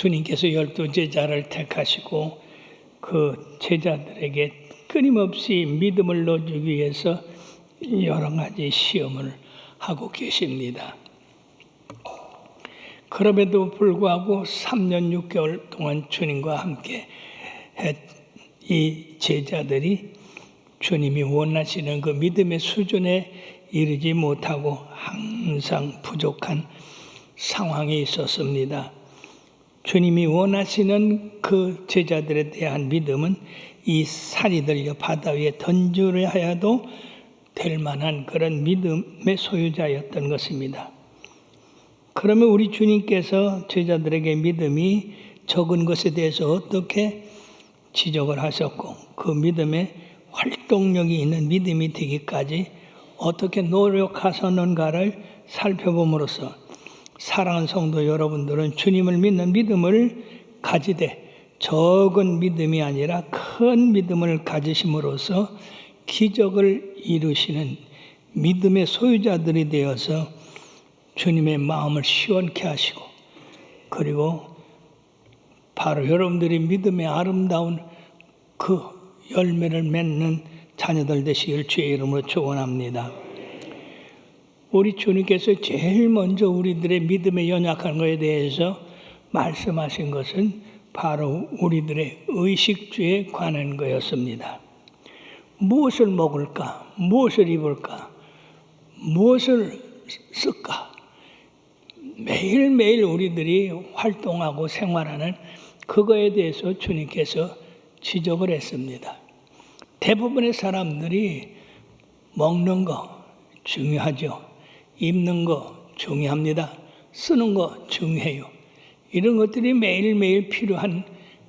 주님께서 12 제자를 택하시고 그 제자들에게 끊임없이 믿음을 넣어주기 위해서 여러 가지 시험을 하고 계십니다. 그럼에도 불구하고 3년 6개월 동안 주님과 함께 이 제자들이 주님이 원하시는 그 믿음의 수준에 이르지 못하고 항상 부족한 상황에 있었습니다. 주님이 원하시는 그 제자들에 대한 믿음은 이 산이 들려 바다 위에 던지려 하여도 될 만한 그런 믿음의 소유자였던 것입니다. 그러면 우리 주님께서 제자들에게 믿음이 적은 것에 대해서 어떻게 지적을 하셨고 그 믿음의 활동력이 있는 믿음이 되기까지 어떻게 노력하셨는가를 살펴봄으로써 사랑하는 성도 여러분들은 주님을 믿는 믿음을 가지되 적은 믿음이 아니라 큰 믿음을 가지심으로써 기적을 이루시는 믿음의 소유자들이 되어서 주님의 마음을 시원케 하시고 그리고 바로 여러분들이 믿음의 아름다운 그 열매를 맺는 자녀들 되시길 주의 이름으로 축원합니다. 우리 주님께서 제일 먼저 우리들의 믿음에 연약한 것에 대해서 말씀하신 것은 바로 우리들의 의식주에 관한 거였습니다. 무엇을 먹을까? 무엇을 입을까? 무엇을 쓸까? 매일매일 우리들이 활동하고 생활하는 그거에 대해서 주님께서 지적을 했습니다. 대부분의 사람들이 먹는 거 중요하죠. 입는 거 중요합니다. 쓰는 거 중요해요. 이런 것들이 매일매일 필요한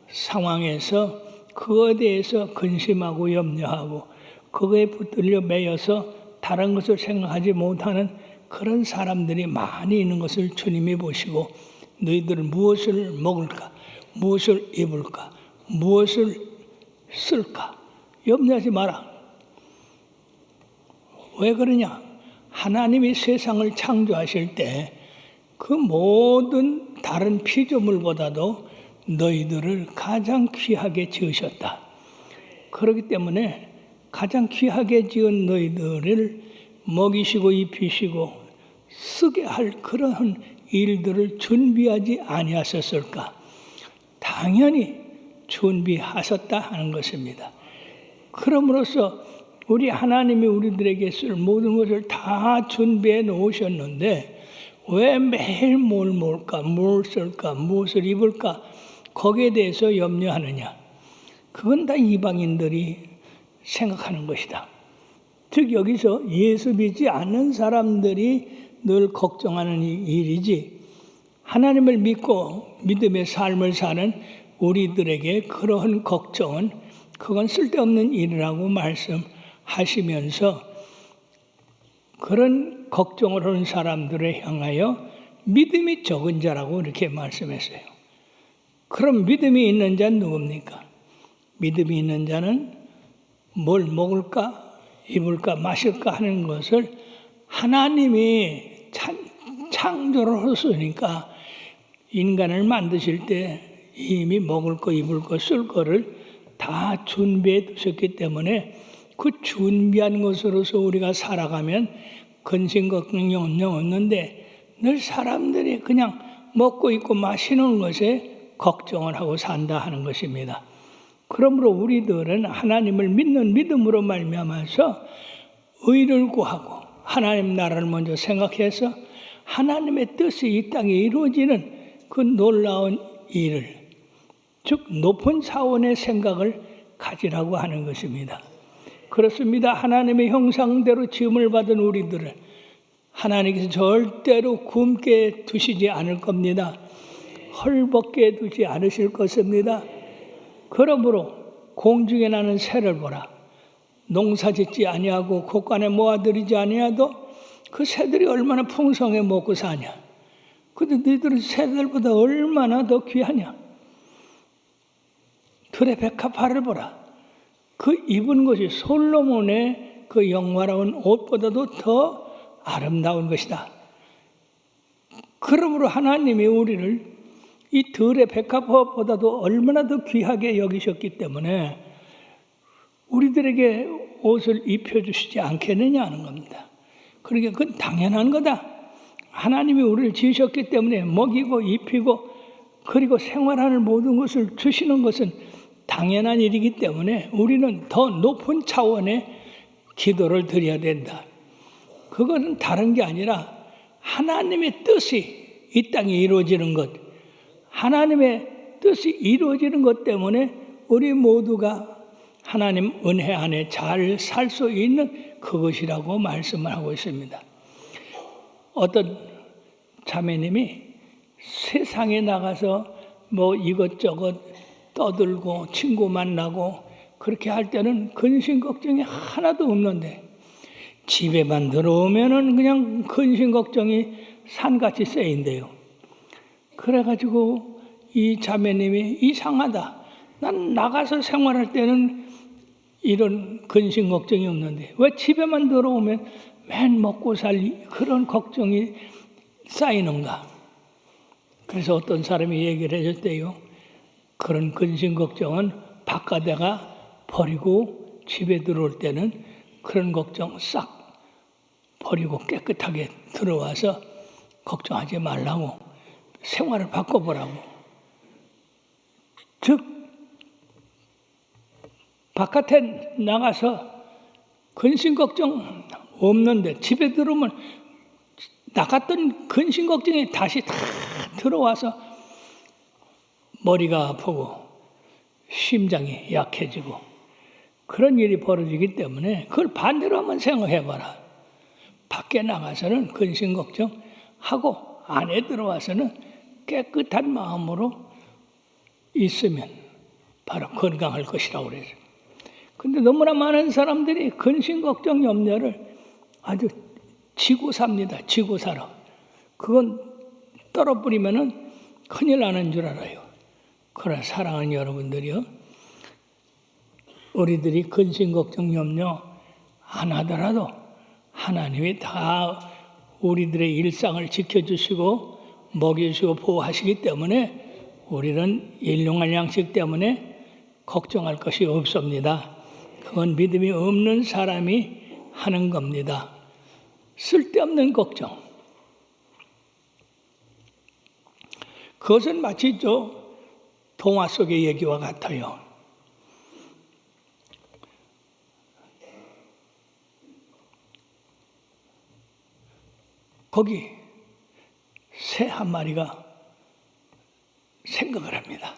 상황에서 그거에 대해서 근심하고 염려하고 그거에 붙들려 매여서 다른 것을 생각하지 못하는 그런 사람들이 많이 있는 것을 주님이 보시고 너희들은 무엇을 먹을까? 무엇을 입을까? 무엇을 쓸까? 염려하지 마라. 왜 그러냐? 하나님이 세상을 창조하실 때 그 모든 다른 피조물보다도 너희들을 가장 귀하게 지으셨다. 그렇기 때문에 가장 귀하게 지은 너희들을 먹이시고 입히시고 쓰게 할 그러한 일들을 준비하지 아니하셨을까? 당연히 준비하셨다 하는 것입니다. 그럼으로써 우리 하나님이 우리들에게 쓸 모든 것을 다 준비해 놓으셨는데 왜 매일 뭘 먹을까, 뭘 쓸까, 무엇을 입을까 거기에 대해서 염려하느냐? 그건 다 이방인들이 생각하는 것이다. 즉 여기서 예수 믿지 않는 사람들이 늘 걱정하는 일이지 하나님을 믿고 믿음의 삶을 사는 우리들에게 그러한 걱정은 그건 쓸데없는 일이라고 말씀하시면서 그런 걱정을 하는 사람들을 향하여 믿음이 적은 자라고 이렇게 말씀했어요. 그럼 믿음이 있는 자는 누굽니까? 믿음이 있는 자는 뭘 먹을까, 입을까, 마실까 하는 것을 하나님이 창조를 했으니까 인간을 만드실 때 이미 먹을 거, 입을 거, 쓸 거를 다 준비해 두셨기 때문에 그 준비한 것으로서 우리가 살아가면 근심 걱정이 없는데 늘 사람들이 그냥 먹고 입고 마시는 것에 걱정을 하고 산다 하는 것입니다. 그러므로 우리들은 하나님을 믿는 믿음으로 말미암아서 의를 구하고 하나님 나라를 먼저 생각해서 하나님의 뜻이 이 땅에 이루어지는 그 놀라운 일을 즉 높은 차원의 생각을 가지라고 하는 것입니다. 그렇습니다. 하나님의 형상대로 지음을 받은 우리들을 하나님께서 절대로 굶게 두시지 않을 겁니다. 헐벗게 두지 않으실 것입니다. 그러므로 공중에 나는 새를 보라. 농사짓지 아니하고 곡간에 모아들이지 아니하도 그 새들이 얼마나 풍성해 먹고 사냐. 근데 너희들은 새들보다 얼마나 더 귀하냐. 들의 백합화를 보라. 그 입은 것이 솔로몬의 그 영화로운 옷보다도 더 아름다운 것이다. 그러므로 하나님이 우리를 이 들의 백합화보다도 얼마나 더 귀하게 여기셨기 때문에 우리들에게 옷을 입혀주시지 않겠느냐는 겁니다. 그러니까 그건 당연한 거다. 하나님이 우리를 지으셨기 때문에 먹이고 입히고 그리고 생활하는 모든 것을 주시는 것은 당연한 일이기 때문에 우리는 더 높은 차원의 기도를 드려야 된다. 그것은 다른 게 아니라 하나님의 뜻이 이 땅에 이루어지는 것, 하나님의 뜻이 이루어지는 것 때문에 우리 모두가 하나님 은혜 안에 잘 살 수 있는 그것이라고 말씀을 하고 있습니다. 어떤 자매님이 세상에 나가서 뭐 이것저것 떠들고 친구 만나고 그렇게 할 때는 근심 걱정이 하나도 없는데 집에만 들어오면은 그냥 근심 걱정이 산같이 쌓인대요. 그래가지고 이 자매님이 이상하다. 난 나가서 생활할 때는 이런 근심 걱정이 없는데 왜 집에만 들어오면 맨 먹고 살 그런 걱정이 쌓이는가. 그래서 어떤 사람이 얘기를 해줬대요. 그런 근심 걱정은 바깥에가 버리고 집에 들어올 때는 그런 걱정 싹 버리고 깨끗하게 들어와서 걱정하지 말라고 생활을 바꿔보라고. 즉 바깥에 나가서 근심 걱정 없는데 집에 들어오면 나갔던 근심 걱정이 다시 다 들어와서 머리가 아프고 심장이 약해지고 그런 일이 벌어지기 때문에 그걸 반대로 한번 생각해봐라. 밖에 나가서는 근심 걱정하고 안에 들어와서는 깨끗한 마음으로 있으면 바로 건강할 것이라고 그래요. 근데 너무나 많은 사람들이 근심 걱정 염려를 아주 지고 삽니다. 지고 살아. 그건 떨어버리면은 큰일 나는 줄 알아요. 그러나 사랑하는 여러분들이요. 우리들이 근심 걱정 염려 안 하더라도 하나님이 다 우리들의 일상을 지켜주시고 먹여주시고 보호하시기 때문에 우리는 일용할 양식 때문에 걱정할 것이 없습니다. 그건 믿음이 없는 사람이 하는 겁니다. 쓸데없는 걱정. 그것은 마치 동화 속의 얘기와 같아요. 거기 새 한 마리가 생각을 합니다.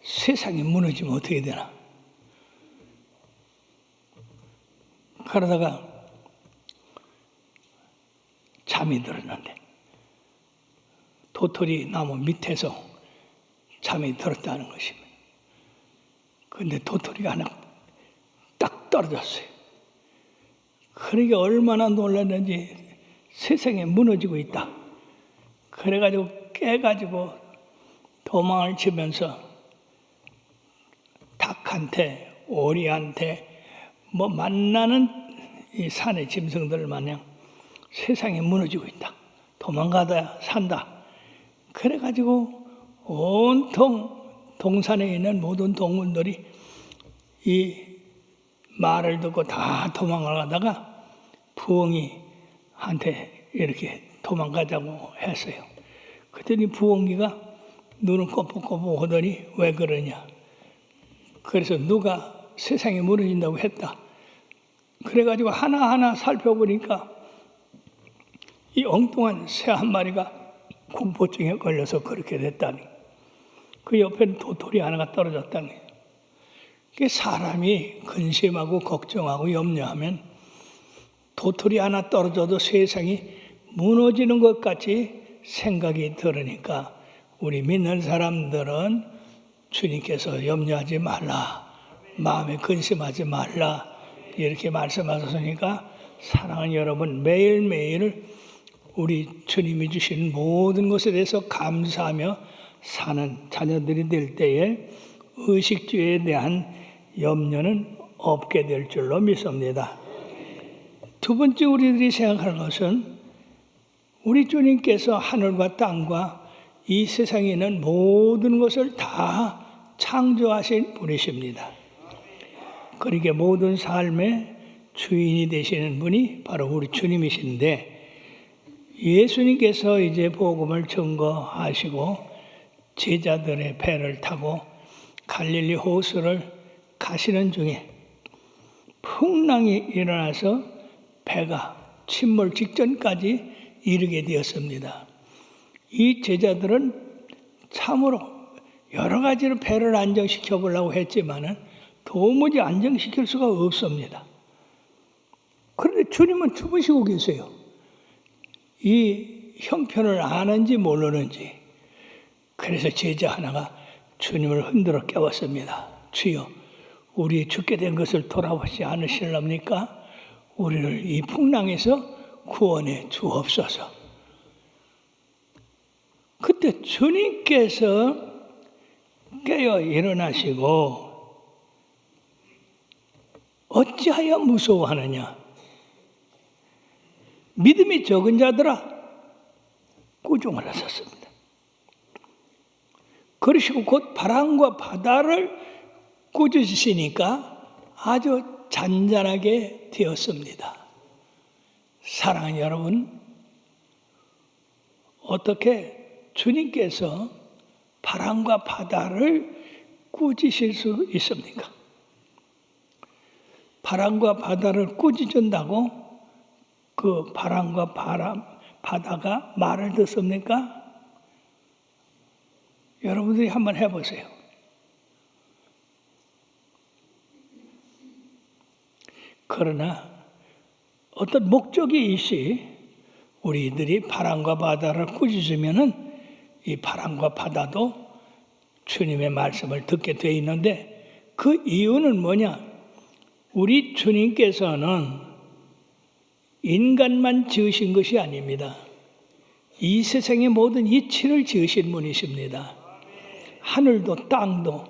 세상이 무너지면 어떻게 되나. 그러다가 잠이 들었는데 도토리 나무 밑에서 잠이 들었다는 것입니다. 그런데 도토리가 하나 딱 떨어졌어요. 그러니까 얼마나 놀랐는지 세상에 무너지고 있다. 그래가지고 깨가지고 도망을 치면서 닭한테 오리한테 뭐 만나는 이 산의 짐승들 마냥 세상에 무너지고 있다. 도망가다 산다. 그래가지고 온통 동산에 있는 모든 동물들이 이 말을 듣고 다 도망가다가 부엉이한테 이렇게 도망가자고 했어요. 그랬더니 부엉이가 눈을 꼬북꼬북 하더니 왜 그러냐. 그래서 누가 세상에 무너진다고 했다. 그래가지고 하나하나 살펴보니까 이 엉뚱한 새 한 마리가 공포증에 걸려서 그렇게 됐다니. 그 옆에는 도토리 하나가 떨어졌다니. 사람이 근심하고 걱정하고 염려하면 도토리 하나 떨어져도 세상이 무너지는 것 같이 생각이 들으니까 우리 믿는 사람들은 주님께서 염려하지 말라, 마음에 근심하지 말라 이렇게 말씀하셨으니까 사랑하는 여러분 매일매일 우리 주님이 주신 모든 것에 대해서 감사하며 사는 자녀들이 될 때에 의식주에 대한 염려는 없게 될 줄로 믿습니다. 두 번째 우리들이 생각할 것은 우리 주님께서 하늘과 땅과 이 세상에 있는 모든 것을 다 창조하신 분이십니다. 그러니까 모든 삶의 주인이 되시는 분이 바로 우리 주님이신데, 예수님께서 이제 복음을 증거하시고 제자들의 배를 타고 갈릴리 호수를 가시는 중에 풍랑이 일어나서 배가 침몰 직전까지 이르게 되었습니다. 이 제자들은 참으로 여러 가지로 배를 안정시켜 보려고 했지만은 도무지 안정시킬 수가 없습니다. 그런데 주님은 주무시고 계세요. 이 형편을 아는지 모르는지. 그래서 제자 하나가 주님을 흔들어 깨웠습니다. 주여, 우리 죽게 된 것을 돌아보지 않으실랍니까? 우리를 이 풍랑에서 구원해 주옵소서. 그때 주님께서 깨어 일어나시고 어찌하여 무서워하느냐? 믿음이 적은 자들아, 꾸중을 하셨습니다. 그러시고 곧 바람과 바다를 꾸짖으시니까 아주 잔잔하게 되었습니다. 사랑하는 여러분, 어떻게 주님께서 바람과 바다를 꾸짖으실 수 있습니까? 바람과 바다를 꾸짖은다고 그 바람과 바다가 말을 듣습니까? 여러분들이 한번 해보세요. 그러나 어떤 목적이 있이 우리들이 바람과 바다를 꾸짖으면은 이 바람과 바다도 주님의 말씀을 듣게 되어 있는데, 그 이유는 뭐냐? 우리 주님께서는 인간만 지으신 것이 아닙니다. 이 세상의 모든 이치를 지으신 분이십니다. 하늘도 땅도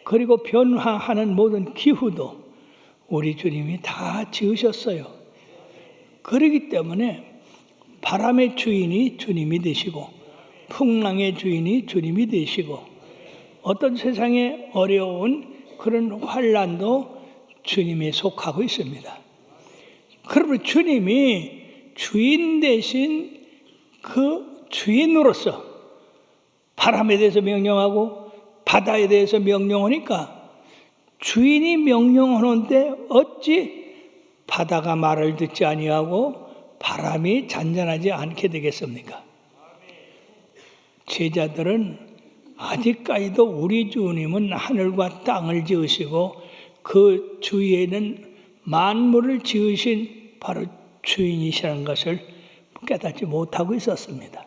그리고 변화하는 모든 기후도 우리 주님이 다 지으셨어요. 그렇기 때문에 바람의 주인이 주님이 되시고 풍랑의 주인이 주님이 되시고 어떤 세상에 어려운 그런 환난도 주님에 속하고 있습니다. 그러면 주님이 주인 대신 그 주인으로서 바람에 대해서 명령하고 바다에 대해서 명령하니까 주인이 명령하는데 어찌 바다가 말을 듣지 아니하고 바람이 잔잔하지 않게 되겠습니까? 제자들은 아직까지도 우리 주님은 하늘과 땅을 지으시고 그 주위에는 만물을 지으신 바로 주인이시라는 것을 깨닫지 못하고 있었습니다.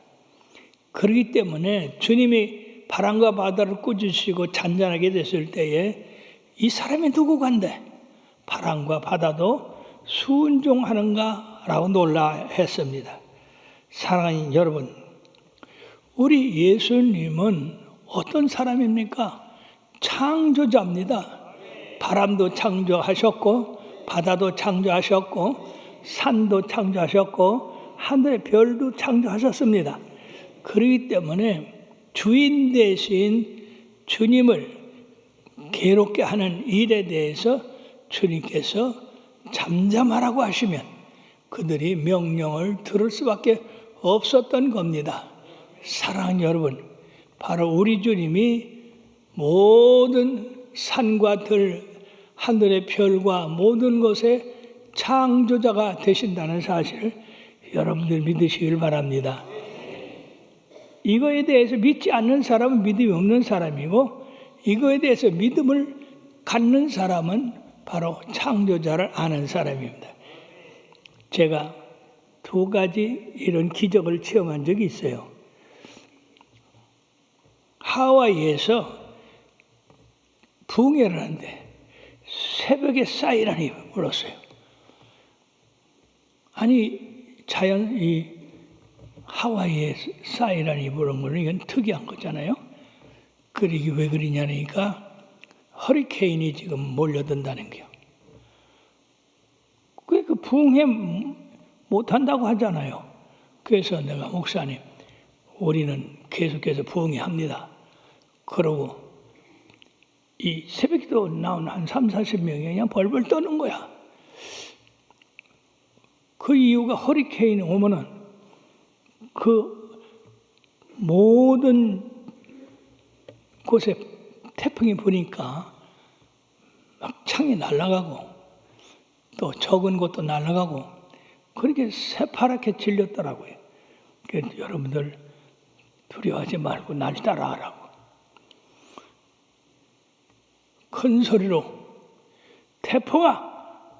그렇기 때문에 주님이 바람과 바다를 꾸짖으시고 잔잔하게 됐을 때에 이 사람이 누구간데 바람과 바다도 순종하는가 라고 놀라했습니다. 사랑하는 여러분, 우리 예수님은 어떤 사람입니까? 창조자입니다. 바람도 창조하셨고 바다도 창조하셨고 산도 창조하셨고 하늘의 별도 창조하셨습니다. 그렇기 때문에 주인 대신 주님을 괴롭게 하는 일에 대해서 주님께서 잠잠하라고 하시면 그들이 명령을 들을 수밖에 없었던 겁니다. 사랑하는 여러분, 바로 우리 주님이 모든 산과 들, 하늘의 별과 모든 것의 창조자가 되신다는 사실을 여러분들 믿으시길 바랍니다. 이거에 대해서 믿지 않는 사람은 믿음이 없는 사람이고, 이거에 대해서 믿음을 갖는 사람은 바로 창조자를 아는 사람입니다. 제가 두 가지 이런 기적을 체험한 적이 있어요. 하와이에서 붕해를 하는데 새벽에 사이렌이 울었어요. 아니, 자연 이 하와이에 사이렌이 부는 거는 이건 특이한 거잖아요. 그러기 왜 그러냐니까 허리케인이 지금 몰려든다는 거예요. 그 붕해 못한다고 하잖아요. 그래서 내가 목사님, 우리는 계속해서 부흥이 합니다. 그러고 이 새벽기도 나온 한 30-40명이 그냥 벌벌 떠는 거야. 그 이유가 허리케인 오면은 그 모든 곳에 태풍이 부니까 막 창이 날아가고 또 적은 것도 날아가고 그렇게 새파랗게 질렸더라고요. 그래서 여러분들 두려워하지 말고 날 따라하라고. 큰 소리로 태풍아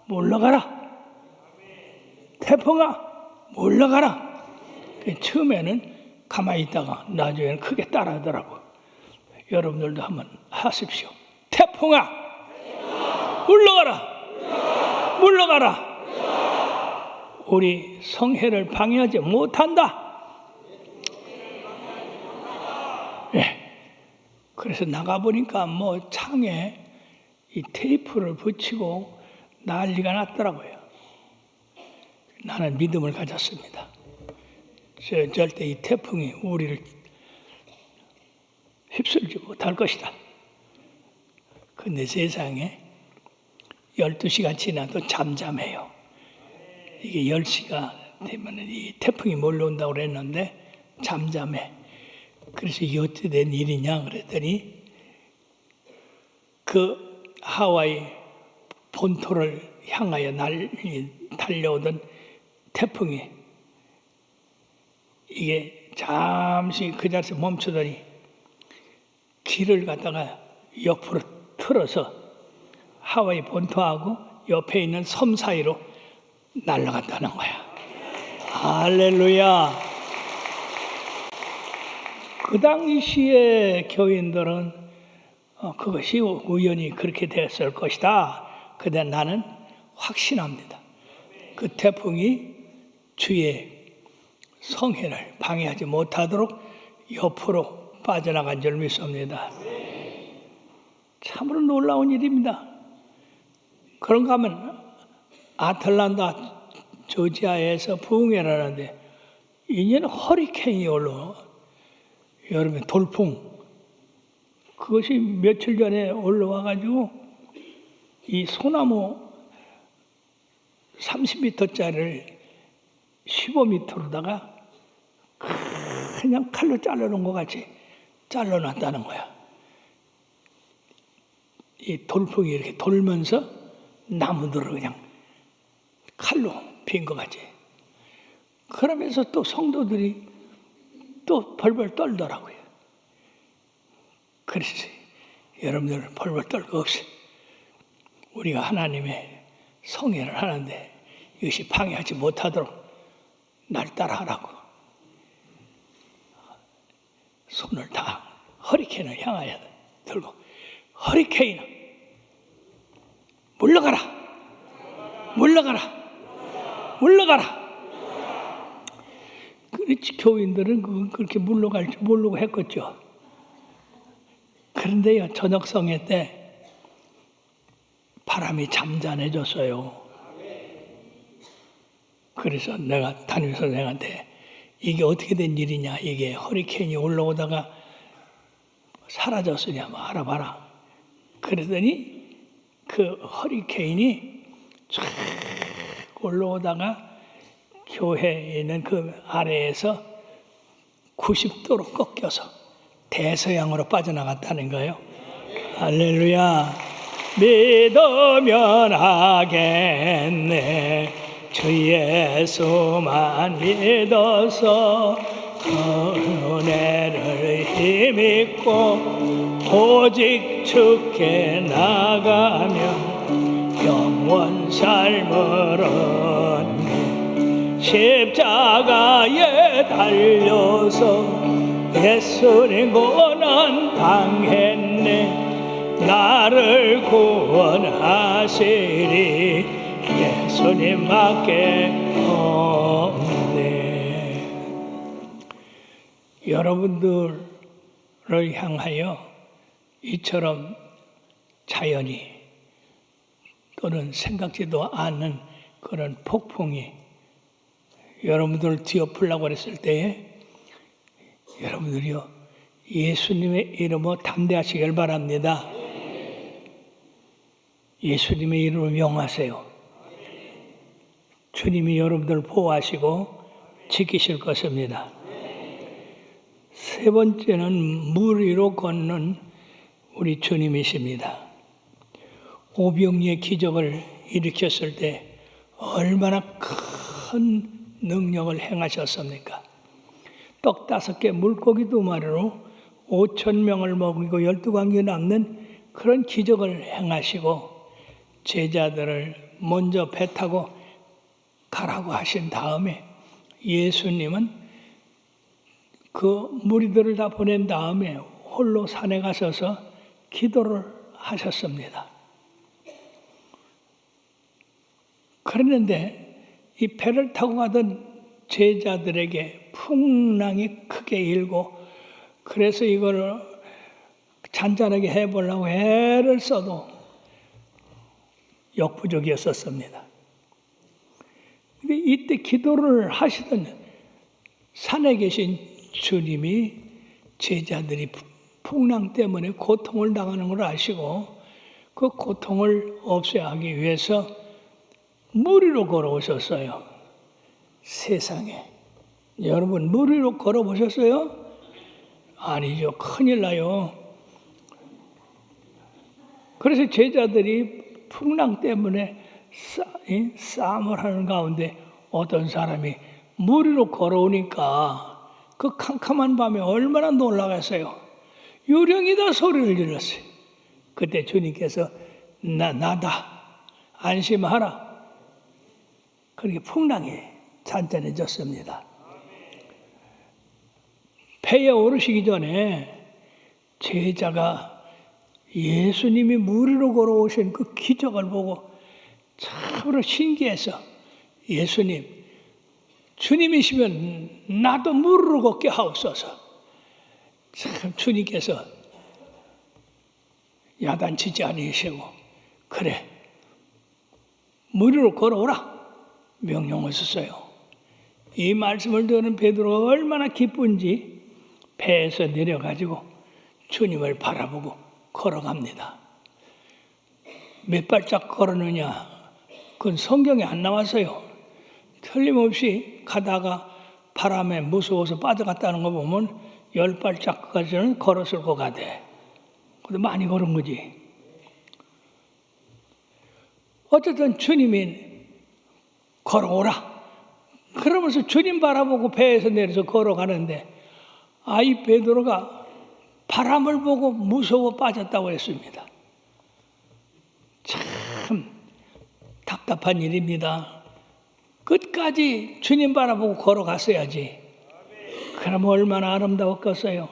물러가라. 태풍아 물러가라. 처음에는 가만히 있다가 나중에는 크게 따라하더라고. 여러분들도 한번 하십시오. 태풍아 물러가라. 물러가라. 우리 성회를 방해하지 못한다. 네. 그래서 나가보니까 뭐 창에 이 테이프를 붙이고 난리가 났더라고요. 나는 믿음을 가졌습니다. 절대 이 태풍이 우리를 휩쓸지 못할 것이다. 근데 세상에 12시가 지나도 잠잠해요. 이게 10시가 되면 이 태풍이 몰려온다고 그랬는데 잠잠해. 그래서 이게 어떻게 된 일이냐 그랬더니 그 하와이 본토를 향하여 달려오던 태풍이 이게 잠시 그 자리에서 멈추더니 길을 갖다가 옆으로 틀어서 하와이 본토하고 옆에 있는 섬 사이로 날아갔다는 거야. 할렐루야. 그 당시에 교인들은 그것이 우연히 그렇게 됐을 것이다. 근데 나는 확신합니다. 그 태풍이 주의 성회를 방해하지 못하도록 옆으로 빠져나간 줄 믿습니다. 참으로 놀라운 일입니다. 그런가 하면 아틀란타 조지아에서 부흥회를 하는데 이제는 허리케인이 올라와. 여러분 돌풍 그것이 며칠 전에 올라와가지고 이 소나무 30m짜리를 15m로다가 그냥 칼로 잘라놓은 것 같이 잘라놨다는 거야. 이 돌풍이 이렇게 돌면서 나무들을 그냥 칼로 빈 것 같이. 그러면서 또 성도들이 또 벌벌 떨더라고요. 그래서 여러분들 벌벌 떨 거 없이 우리가 하나님의 성회를 하는데 이것이 방해하지 못하도록 날 따라하라고 손을 다 허리케인을 향하여 들고 허리케인 물러가라. 물러가라. 물러가라. 그렇지 교인들은 그렇게 물러갈 줄 모르고 했겠죠. 그런데요 저녁 성회 때 바람이 잠잠해졌어요. 그래서 내가 담임 선생한테 이게 어떻게 된 일이냐, 이게 허리케인이 올라오다가 사라졌으냐 뭐 알아봐라. 그러더니 그 허리케인이 쫙 올라오다가 교회에 있는 그 아래에서 90도로 꺾여서 대서양으로 빠져나갔다는 거예요. 할렐루야. 믿으면 하겠네. 주 예수만 믿어서 은혜를 힘입고 오직 주께 나가면 영원 삶을 얻네. 십자가에 달려서 예수님 고난 당했네. 나를 구원하시리 예수님밖에 없네. 여러분들을 향하여 이처럼 자연이 또는 생각지도 않는 그런 폭풍이 여러분들을 뒤엎으려고 했을 때에 여러분들이요, 예수님의 이름으로 담대하시길 바랍니다. 예수님의 이름을 명하세요. 주님이 여러분들 보호하시고 지키실 것입니다. 세 번째는 물 위로 걷는 우리 주님이십니다. 오병이의 기적을 일으켰을 때 얼마나 큰 능력을 행하셨습니까? 떡 5개, 물고기 2마리로 5,000명을 먹이고 12광기 남는 그런 기적을 행하시고 제자들을 먼저 배 타고 가라고 하신 다음에 예수님은 그 무리들을 다 보낸 다음에 홀로 산에 가셔서 기도를 하셨습니다. 그랬는데 이 배를 타고 가던 제자들에게 풍랑이 크게 일고, 그래서 이걸 잔잔하게 해보려고 애를 써도 역부족이었었습니다. 근데 이때 기도를 하시던 산에 계신 주님이 제자들이 풍랑 때문에 고통을 당하는 걸 아시고 그 고통을 없애야 하기 위해서 물 위로 걸어오셨어요. 세상에. 여러분, 물 위로 걸어보셨어요? 아니죠. 큰일 나요. 그래서 제자들이 풍랑 때문에 싸움을 하는 가운데 어떤 사람이 물 위로 걸어오니까 그 캄캄한 밤에 얼마나 놀라겠어요. 유령이다 소리를 질렀어요. 그때 주님께서 나다 안심하라. 그렇게 풍랑이 잔잔해졌습니다. 배에 오르시기 전에 제자가 예수님이 물 위로 걸어오신 그 기적을 보고 참으로 신기해서 예수님, 주님이시면 나도 물 위로 걷게 하옵소서. 참 주님께서 야단치지 않으시고 그래 물 위로 걸어오라 명령하셨어요. 이 말씀을 듣는 베드로가 얼마나 기쁜지 배에서 내려가지고 주님을 바라보고 걸어갑니다. 몇 발짝 걸었느냐? 그건 성경에 안 나왔어요. 틀림없이 가다가 바람에 무서워서 빠져갔다는 거 보면 10발짝까지는 걸었을 것 같아. 근데 많이 걸은 거지. 어쨌든 주님이 걸어오라. 그러면서 주님 바라보고 배에서 내려서 걸어가는데 아이 베드로가 바람을 보고 무서워 빠졌다고 했습니다. 참 답답한 일입니다. 끝까지 주님 바라보고 걸어갔어야지. 그러면 얼마나 아름다웠겠어요.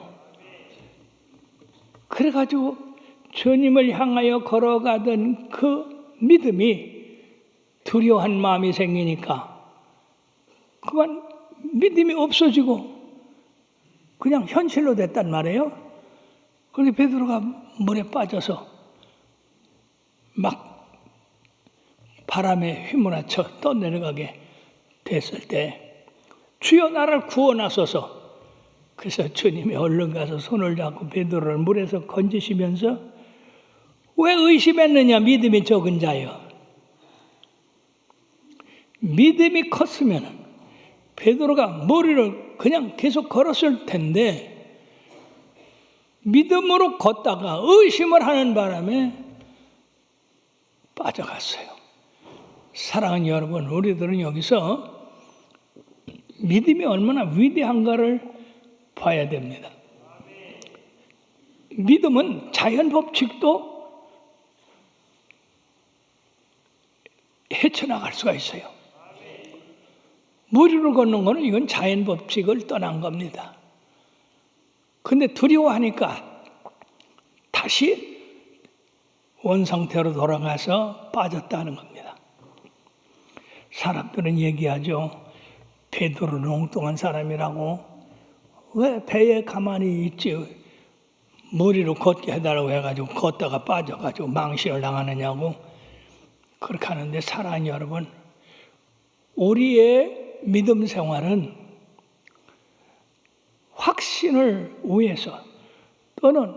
그래가지고 주님을 향하여 걸어가던 그 믿음이 두려워한 마음이 생기니까 그만 믿음이 없어지고 그냥 현실로 됐단 말이에요. 그런데 베드로가 물에 빠져서 막 바람에 휘몰아쳐 떠내려가게 됐을 때 주여 나를 구원하소서. 그래서 주님이 얼른 가서 손을 잡고 베드로를 물에서 건지시면서 왜 의심했느냐 믿음이 적은 자여. 믿음이 컸으면 베드로가 머리를 그냥 계속 걸었을 텐데 믿음으로 걷다가 의심을 하는 바람에 빠져갔어요. 사랑하는 여러분, 우리들은 여기서 믿음이 얼마나 위대한가를 봐야 됩니다. 믿음은 자연 법칙도 헤쳐나갈 수가 있어요. 무리로 걷는 거는 이건 자연 법칙을 떠난 겁니다. 근데 두려워하니까 다시 원상태로 돌아가서 빠졌다는 겁니다. 사람들은 얘기하죠. 베드로는 엉뚱한 사람이라고. 왜 배에 가만히 있지 무리로 걷게 해달라고 해가지고 걷다가 빠져가지고 망신을 당하느냐고 그렇게 하는데, 사랑하는 여러분, 우리의 믿음 생활은 확신을 위해서 또는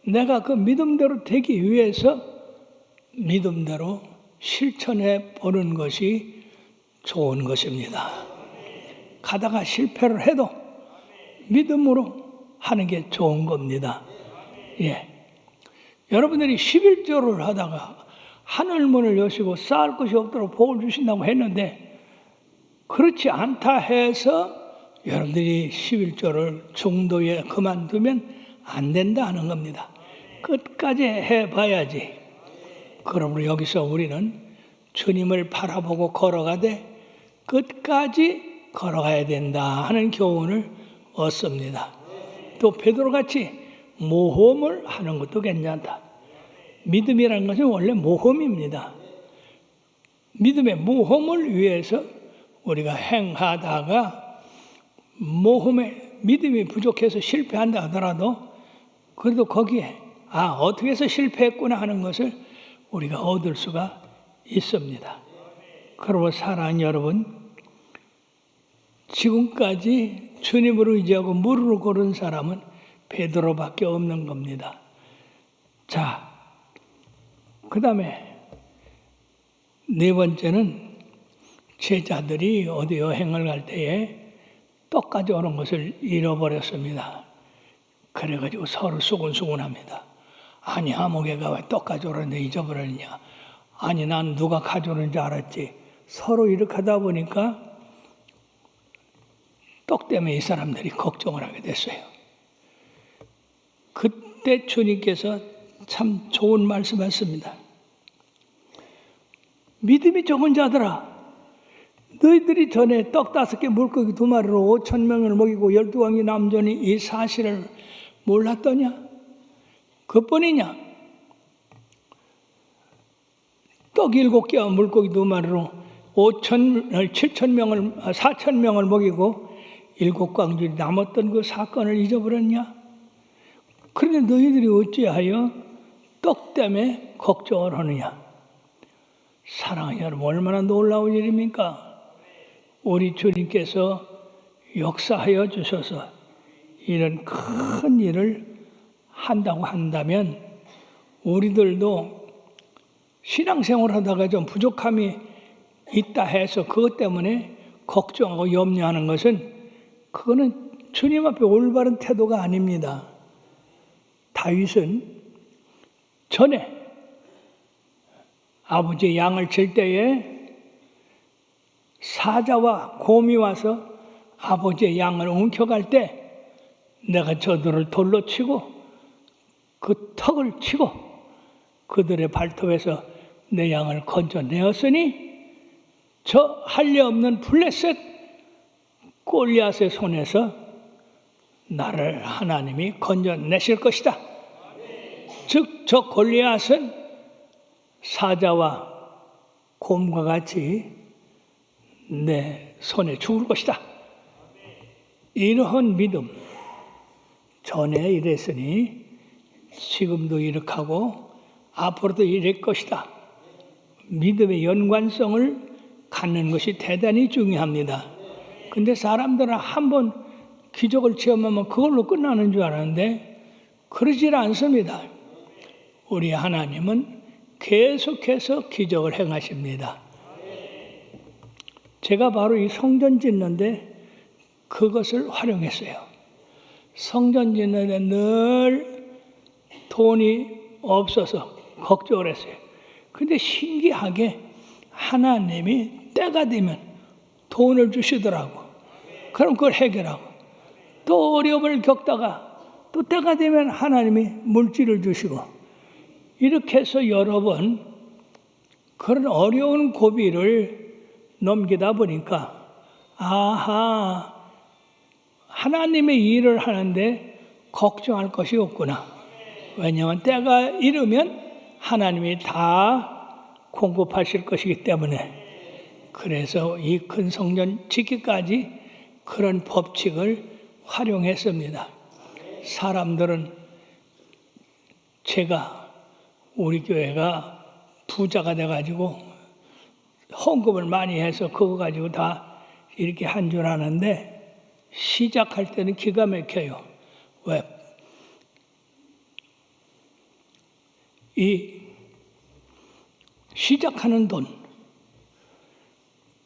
내가 그 믿음대로 되기 위해서 믿음대로 실천해 보는 것이 좋은 것입니다. 가다가 실패를 해도 믿음으로 하는 게 좋은 겁니다. 예. 여러분들이 11조를 하다가 하늘문을 여시고 쌓을 것이 없도록 복을 주신다고 했는데 그렇지 않다 해서 여러분들이 11조를 중도에 그만두면 안 된다는 겁니다. 끝까지 해봐야지. 그러므로 여기서 우리는 주님을 바라보고 걸어가되 끝까지 걸어가야 된다 하는 교훈을 얻습니다. 또 베드로같이 모험을 하는 것도 괜찮다. 믿음이라는 것은 원래 모험입니다. 믿음의 모험을 위해서 우리가 행하다가 모험에 믿음이 부족해서 실패한다 하더라도 그래도 거기에 어떻게 해서 실패했구나 하는 것을 우리가 얻을 수가 있습니다. 그러므로 사랑하는 여러분, 지금까지 주님을 의지하고 무릎을 꿇은 사람은 베드로밖에 없는 겁니다. 자, 그 다음에 네 번째는 제자들이 어디 여행을 갈 때에 떡 가져오는 것을 잃어버렸습니다. 그래가지고 서로 수군수군합니다. 아니 아무개가 왜 떡 가져오는데 잊어버렸냐. 아니 난 누가 가져오는 줄 알았지. 서로 이렇게 하다 보니까 떡 때문에 이 사람들이 걱정을 하게 됐어요. 그때 주님께서 참 좋은 말씀하셨습니다. 믿음이 적은 자들아, 너희들이 전에 떡 5개 물고기 2마리로 5,000명을 먹이고 12왕이 남전이 이 사실을 몰랐더냐? 그뿐이냐? 떡 7개와 물고기 2마리로 4,000명을 먹이고 7광줄이 남았던 그 사건을 잊어버렸냐? 그런데 너희들이 어찌하여 떡 때문에 걱정을 하느냐? 사랑하는 여러분, 얼마나 놀라운 일입니까? 우리 주님께서 역사하여 주셔서 이런 큰 일을 한다고 한다면 우리들도 신앙생활 하다가 좀 부족함이 있다 해서 그것 때문에 걱정하고 염려하는 것은 그거는 주님 앞에 올바른 태도가 아닙니다. 다윗은 전에 아버지의 양을 칠 때에 사자와 곰이 와서 아버지의 양을 옮겨갈 때 내가 저들을 돌로 치고 그 턱을 치고 그들의 발톱에서 내 양을 건져내었으니 저 할례 없는 블레셋 골리앗의 손에서 나를 하나님이 건져내실 것이다. 즉 저 골리앗은 사자와 곰과 같이 내 손에 죽을 것이다. 이러한 믿음, 전에 이랬으니 지금도 이렇게 하고 앞으로도 이럴 것이다. 믿음의 연관성을 갖는 것이 대단히 중요합니다. 근데 사람들은 한번 기적을 체험하면 그걸로 끝나는 줄 아는데 그러질 않습니다. 우리 하나님은 계속해서 기적을 행하십니다. 제가 바로 이 성전 짓는데 그것을 활용했어요. 성전 짓는데 늘 돈이 없어서 걱정을 했어요. 근데 신기하게 하나님이 때가 되면 돈을 주시더라고. 그럼 그걸 해결하고 또 어려움을 겪다가 또 때가 되면 하나님이 물질을 주시고 이렇게 해서 여러 번 그런 어려운 고비를 넘기다 보니까 하나님의 일을 하는데 걱정할 것이 없구나. 왜냐하면 때가 이르면 하나님이 다 공급하실 것이기 때문에 그래서 이 큰 성전 짓기까지 그런 법칙을 활용했습니다. 사람들은 제가 우리 교회가 부자가 돼가지고 헌금을 많이 해서 그거 가지고 다 이렇게 한 줄 아는데 시작할 때는 기가 막혀요. 왜? 이 시작하는 돈,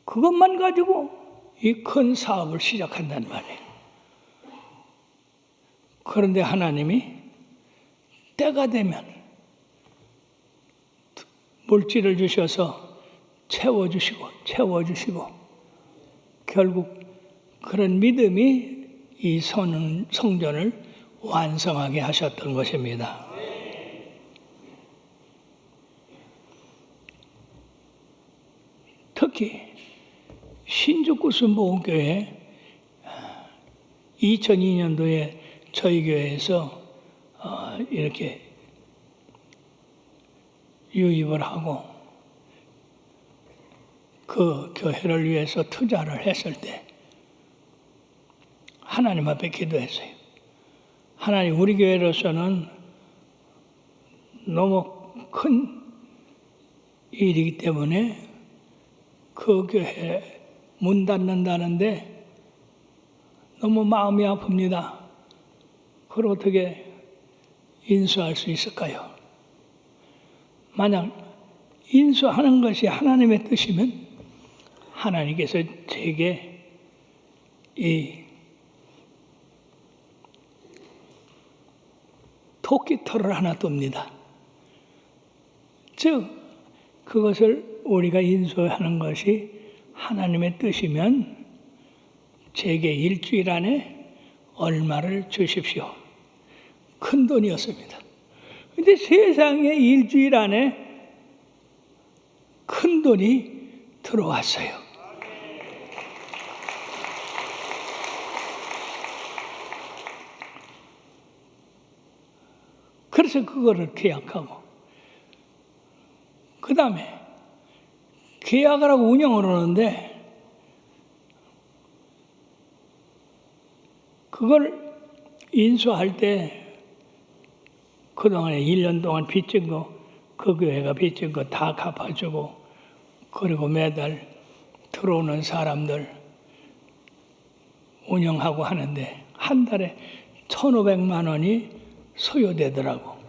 그것만 가지고 이 큰 사업을 시작한단 말이에요. 그런데 하나님이 때가 되면 물질을 주셔서 채워주시고 결국 그런 믿음이 이 성전을 완성하게 하셨던 것입니다. 특히 신주구순복음교회 2002년도에 저희 교회에서 이렇게 유입을 하고 그 교회를 위해서 투자를 했을 때 하나님 앞에 기도했어요. 하나님, 우리 교회로서는 너무 큰 일이기 때문에 그 교회 문 닫는다는데 너무 마음이 아픕니다. 그걸 어떻게 인수할 수 있을까요? 만약 인수하는 것이 하나님의 뜻이면 하나님께서 제게 이 토끼털을 하나 둡니다. 즉 그것을 우리가 인수하는 것이 하나님의 뜻이면 제게 일주일 안에 얼마를 주십시오. 큰 돈이었습니다. 그런데 세상에 일주일 안에 큰 돈이 들어왔어요. 그래서 그거를 계약하고 그 다음에 계약을 하고 운영을 하는데 그걸 인수할 때 그동안에 1년 동안 빚진 거, 그 교회가 빚진 거 다 갚아주고 그리고 매달 들어오는 사람들 운영하고 하는데 한 달에 1,500만 원이 소요되더라고.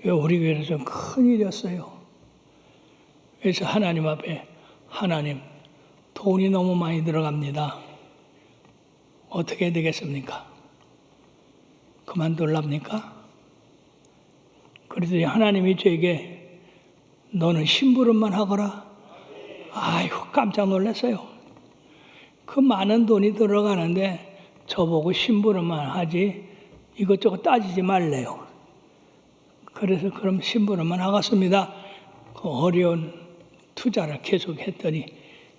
우리 교회에서는 큰일이었어요. 그래서 하나님 앞에 하나님, 돈이 너무 많이 들어갑니다. 어떻게 해야 되겠습니까? 그만둘랍니까? 그랬더니 하나님이 저에게 너는 심부름만 하거라. 아이고, 깜짝 놀랐어요. 그 많은 돈이 들어가는데 저보고 심부름만 하지 이것저것 따지지 말래요. 그래서 그럼 심부름만 하겠습니다. 그 어려운 투자를 계속 했더니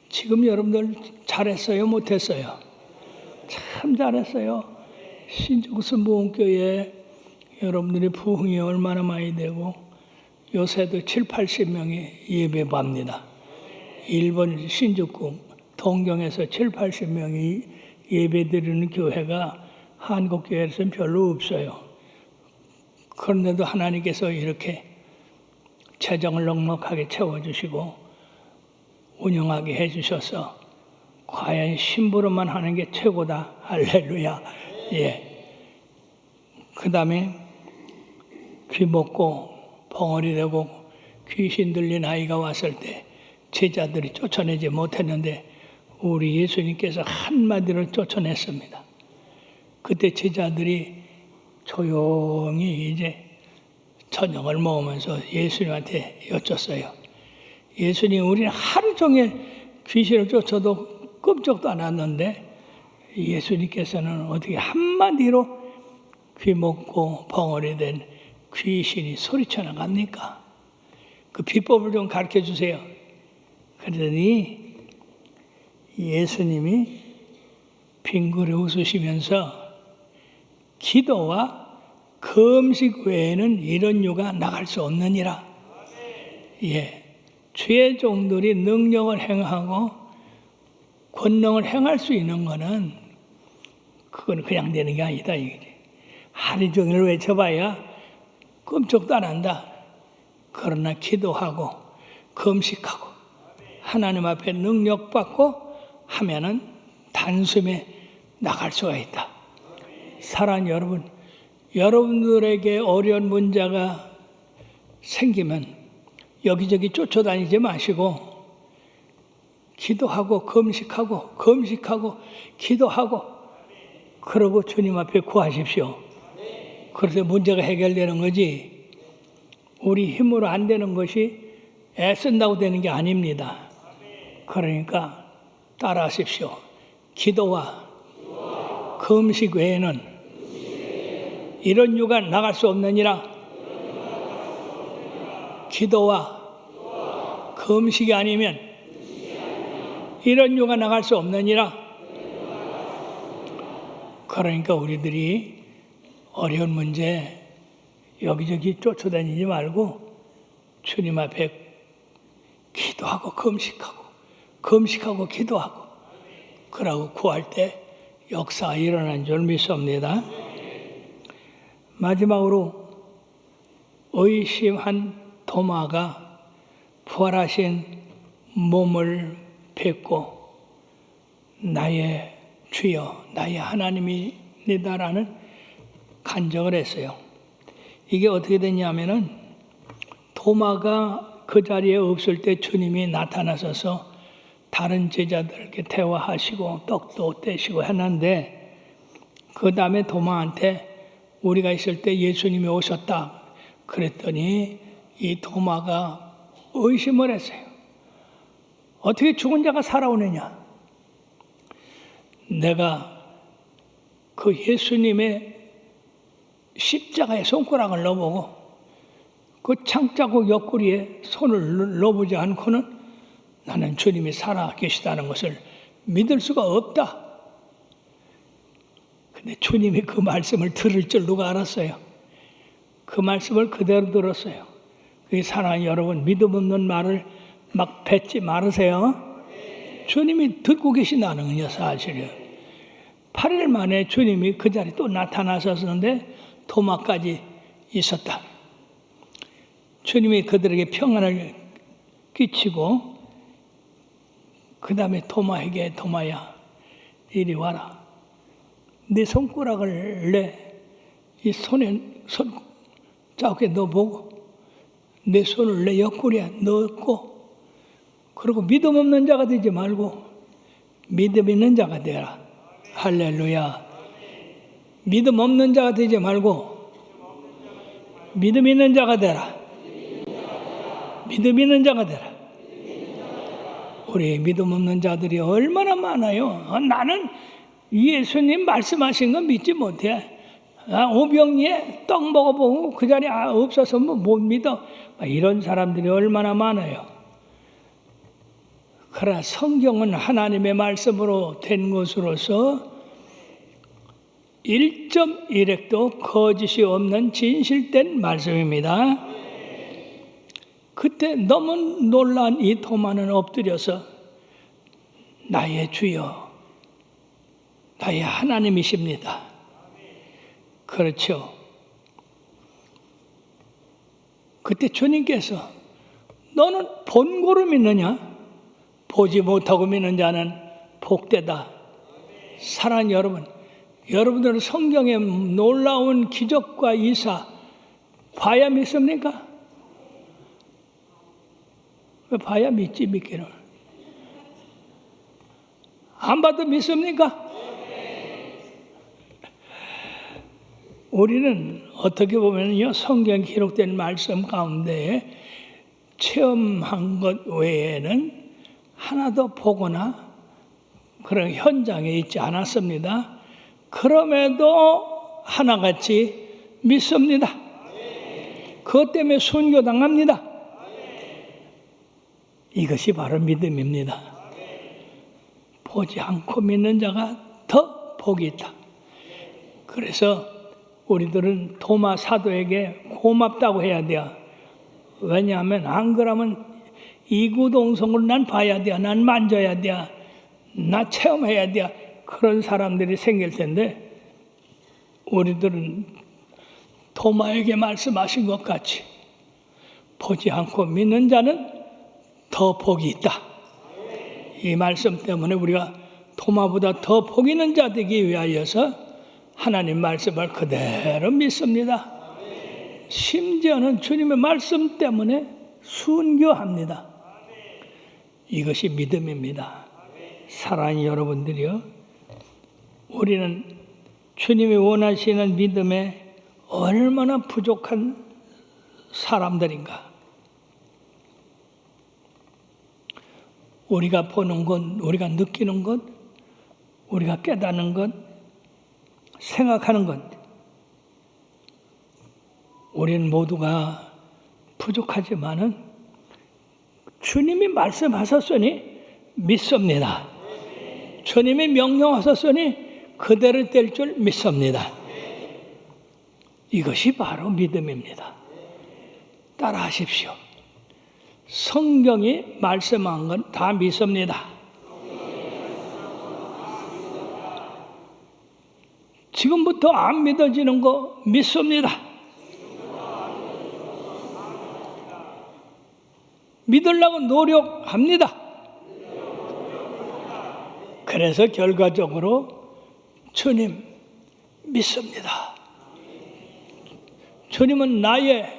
지금 여러분들 잘했어요? 못했어요? 참 잘했어요. 신주구순복음교회 여러분들이 부흥이 얼마나 많이 되고 요새도 70-80명이 예배 봅니다. 일본 신주구 동경에서 70-80명이 예배 드리는 교회가 한국 교회에서는 별로 없어요. 그런데도 하나님께서 이렇게 재정을 넉넉하게 채워주시고 운영하게 해주셔서 과연 심부름만 하는 게 최고다. 할렐루야. 예. 그 다음에 귀 먹고 벙어리 되고 귀신 들린 아이가 왔을 때 제자들이 쫓아내지 못했는데 우리 예수님께서 한마디로 쫓아냈습니다. 그때 제자들이 조용히 이제 저녁을 먹으면서 예수님한테 여쭸어요. 예수님, 우리는 하루 종일 귀신을 쫓아도 끔찍도 않았는데 예수님께서는 어떻게 한마디로 귀 먹고 벙어리 된 귀신이 소리쳐 나갑니까? 그 비법을 좀 가르쳐 주세요. 그러더니 예수님이 빙그레 웃으시면서 기도와 금식 외에는 이런 유가 나갈 수 없느니라. 예, 주의 종들이 능력을 행하고 권능을 행할 수 있는 거는 그건 그냥 되는 게 아니다. 하루 종일 외쳐봐야 끔찍도 안 한다. 그러나 기도하고 금식하고 하나님 앞에 능력 받고 하면은 단숨에 나갈 수가 있다. 사랑하는 여러분, 여러분들에게 어려운 문제가 생기면 여기저기 쫓아다니지 마시고 기도하고 금식하고 기도하고 그러고 주님 앞에 구하십시오. 그래서 문제가 해결되는 거지 우리 힘으로 안 되는 것이 애쓴다고 되는 게 아닙니다. 그러니까 따라하십시오. 기도와 금식 외에는 이런 유가 나갈 수 없느니라. 기도와 금식이 아니면 이런 유가 나갈 수 없느니라. 그러니까 우리들이 어려운 문제 여기저기 쫓아다니지 말고 주님 앞에 기도하고 금식하고 기도하고 그러고 구할 때 역사가 일어난 줄 믿습니다. 마지막으로 의심한 도마가 부활하신 몸을 뵙고 나의 주여 나의 하나님이니다라는 간증을 했어요. 이게 어떻게 됐냐면은 도마가 그 자리에 없을 때 주님이 나타나셔서 다른 제자들에게 대화하시고 떡도 떼시고 했는데 그 다음에 도마한테 우리가 있을 때 예수님이 오셨다 그랬더니 이 도마가 의심을 했어요. 어떻게 죽은 자가 살아오느냐? 내가 그 예수님의 십자가에 손가락을 넣어보고 그 창자국 옆구리에 손을 넣어보지 않고는 나는 주님이 살아계시다는 것을 믿을 수가 없다. 근데 주님이 그 말씀을 들을 줄 누가 알았어요? 그 말씀을 그대로 들었어요. 사랑하는 여러분, 믿음 없는 말을 막 뱉지 말으세요. 주님이 듣고 계신다는 거냐 사실은. 8일 만에 주님이 그 자리에 또 나타나셨는데 도마까지 있었다. 주님이 그들에게 평안을 끼치고 그 다음에 도마에게 도마야 이리 와라. 내 손가락을 내 이 손에 손자국에 넣어보고 내 손을 내 옆구리에 넣고 그리고 믿음 없는 자가 되지 말고 믿음 있는 자가 되라. 할렐루야. 믿음 없는 자가 되지 말고 믿음 있는 자가 되라. 믿음 있는 자가 되라. 우리 믿음 없는 자들이 얼마나 많아요. 나는 예수님 말씀하신 거 믿지 못해. 오병이에 떡 먹어보고 그 자리에 없어서 못 믿어. 이런 사람들이 얼마나 많아요. 그러나 성경은 하나님의 말씀으로 된 것으로서 1.1핵도 거짓이 없는 진실된 말씀입니다. 그때 너무 놀란 이 도마는 엎드려서 나의 주여 나의 하나님이십니다. 그렇죠. 그때 주님께서 너는 본고로 믿느냐? 보지 못하고 믿는 자는 복되다. 사랑하는 여러분, 여러분들은 성경의 놀라운 기적과 이사 봐야 믿습니까? 왜 봐야 믿지 믿기는? 안 봐도 믿습니까? 우리는 어떻게 보면요 성경 기록된 말씀 가운데 체험한 것 외에는 하나도 보거나 그런 현장에 있지 않았습니다. 그럼에도 하나같이 믿습니다. 그것 때문에 순교당합니다. 이것이 바로 믿음입니다. 보지 않고 믿는 자가 더 복이 있다. 그래서 우리들은 도마 사도에게 고맙다고 해야 돼요. 왜냐하면 안 그러면 이구동성으로 난 봐야 돼, 난 만져야 돼, 나 체험해야 돼. 그런 사람들이 생길 텐데 우리들은 도마에게 말씀하신 것 같이 보지 않고 믿는 자는 더 복이 있다. 이 말씀 때문에 우리가 토마보다 더 복 있는 자 되기 위하여서 하나님 말씀을 그대로 믿습니다. 심지어는 주님의 말씀 때문에 순교합니다. 이것이 믿음입니다. 사랑하는 여러분들이요, 우리는 주님이 원하시는 믿음에 얼마나 부족한 사람들인가. 우리가 보는 것, 우리가 느끼는 것, 우리가 깨닫는 것, 생각하는 것, 우리는 모두가 부족하지만은 주님이 말씀하셨으니 믿습니다. 주님이 명령하셨으니 그대로 될 줄 믿습니다. 이것이 바로 믿음입니다. 따라하십시오. 성경이 말씀한 건 다 믿습니다. 지금부터 안 믿어지는 거 믿습니다. 믿으려고 노력합니다. 그래서 결과적으로 주님 믿습니다. 주님은 나의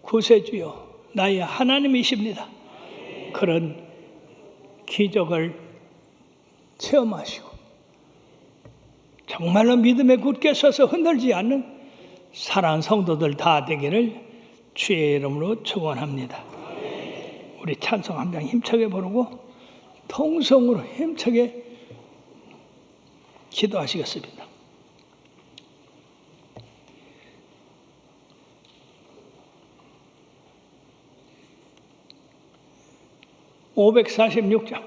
구세주요, 나의 하나님이십니다. 그런 기적을 체험하시고 정말로 믿음에 굳게 서서 흔들지 않는 사랑하는 성도들 다 되기를 주의 이름으로 축원합니다. 우리 찬송 한 장 힘차게 부르고 통성으로 힘차게 기도하시겠습니다. (546장)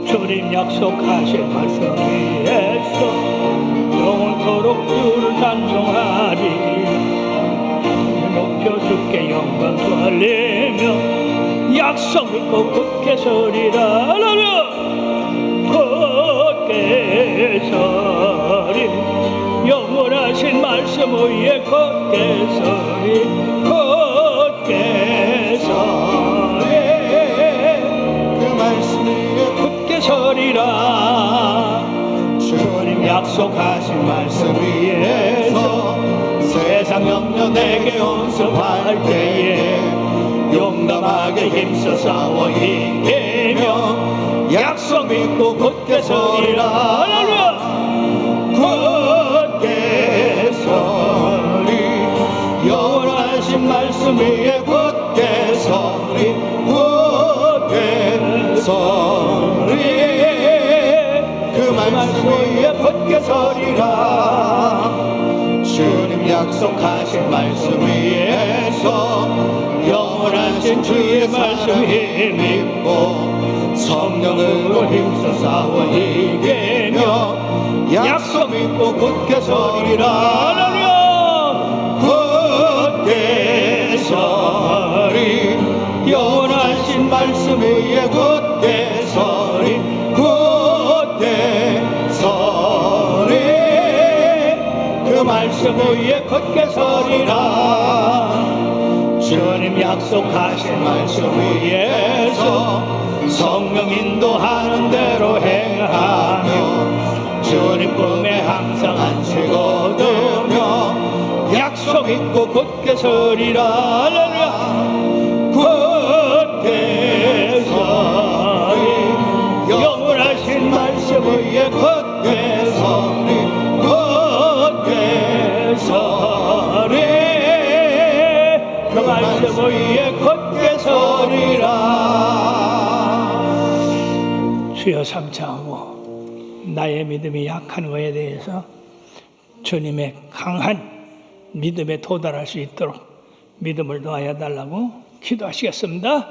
주님 약속하신 말씀 위에서 영원토록 주를 찬송하리. 높여 주께 영광 돌리며 약속 믿고 굳게 서리라. 굳게 서리. 영원하신 말씀 위에 굳게 서리. 굳게 서리. 그 말씀 위에 굳게 서리라. 주님 약속하신 말씀 위에서 세상 염려 내게 온섭할 때에 용감하게 힘써 싸워 이기며 약속 믿고 굳게 서리라. 굳게 서리. 영원하신 말씀 위에 굳게 서리. 굳게 서리. 그 말씀 위에 굳게 서리라. 주님 약속하신 말씀 위에서 영원하신 주의 말씀 힘입고 성령으로 힘써 싸워 이기며 약속 믿고 굳게 서리라. 굳게 서리. 영원하신 말씀 위에 굳게 서리. 굳게 서리. 그 말씀 위에 굳게 서리라. 주님 약속하신 말씀 위에서 성령 인도하는 대로 행하며 주님 꿈에 항상 안식 얻으며 약속 있고 굳게 서리라. 굳게 서리. 영원하신 말씀 위에 굳게 서리. 굳게 서리. 그 말씀 위에 굳게 서리라. 주여 삼창하고 나의 믿음이 약한 것에 대해서 주님의 강한 믿음에 도달할 수 있도록 믿음을 더하여 달라고 기도하시겠습니다.